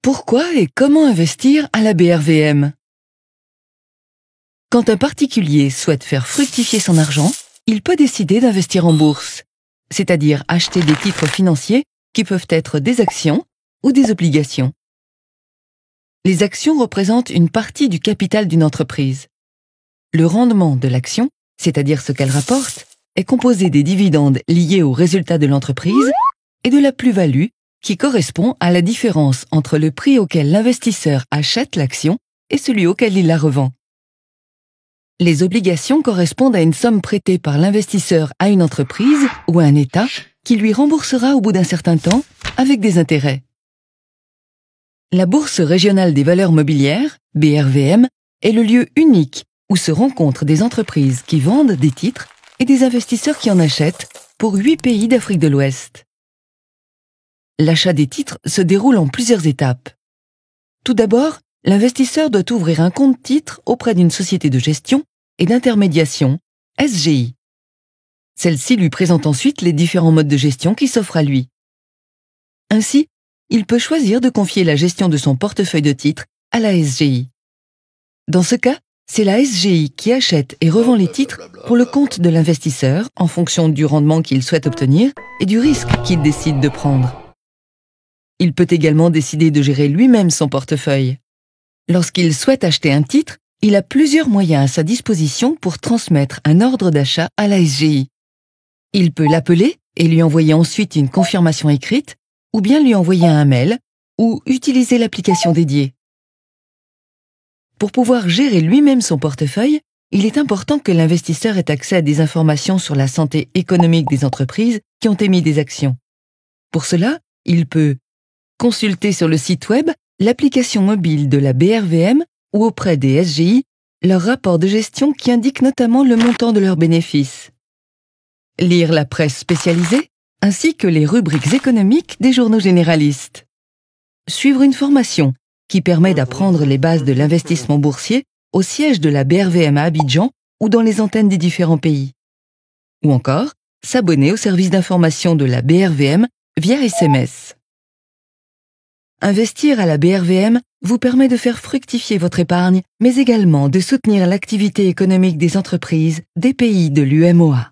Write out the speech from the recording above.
Pourquoi et comment investir à la BRVM? Quand un particulier souhaite faire fructifier son argent, il peut décider d'investir en bourse, c'est-à-dire acheter des titres financiers qui peuvent être des actions ou des obligations. Les actions représentent une partie du capital d'une entreprise. Le rendement de l'action, c'est-à-dire ce qu'elle rapporte, est composé des dividendes liés aux résultats de l'entreprise et de la plus-value qui correspond à la différence entre le prix auquel l'investisseur achète l'action et celui auquel il la revend. Les obligations correspondent à une somme prêtée par l'investisseur à une entreprise ou à un État qui lui remboursera au bout d'un certain temps avec des intérêts. La Bourse régionale des valeurs mobilières, BRVM, est le lieu unique où se rencontrent des entreprises qui vendent des titres et des investisseurs qui en achètent pour 8 pays d'Afrique de l'Ouest. L'achat des titres se déroule en plusieurs étapes. Tout d'abord, l'investisseur doit ouvrir un compte titre auprès d'une société de gestion et d'intermédiation, SGI. Celle-ci lui présente ensuite les différents modes de gestion qui s'offrent à lui. Ainsi, il peut choisir de confier la gestion de son portefeuille de titres à la SGI. Dans ce cas, c'est la SGI qui achète et revend les titres pour le compte de l'investisseur en fonction du rendement qu'il souhaite obtenir et du risque qu'il décide de prendre. Il peut également décider de gérer lui-même son portefeuille. Lorsqu'il souhaite acheter un titre, il a plusieurs moyens à sa disposition pour transmettre un ordre d'achat à la SGI. Il peut l'appeler et lui envoyer ensuite une confirmation écrite, ou bien lui envoyer un mail, ou utiliser l'application dédiée. Pour pouvoir gérer lui-même son portefeuille, il est important que l'investisseur ait accès à des informations sur la santé économique des entreprises qui ont émis des actions. Pour cela, il peut consulter sur le site web l'application mobile de la BRVM ou auprès des SGI leur rapport de gestion qui indique notamment le montant de leurs bénéfices. Lire la presse spécialisée ainsi que les rubriques économiques des journaux généralistes. Suivre une formation qui permet d'apprendre les bases de l'investissement boursier au siège de la BRVM à Abidjan ou dans les antennes des différents pays. Ou encore, s'abonner au service d'information de la BRVM via SMS. Investir à la BRVM vous permet de faire fructifier votre épargne, mais également de soutenir l'activité économique des entreprises des pays de l'UMOA.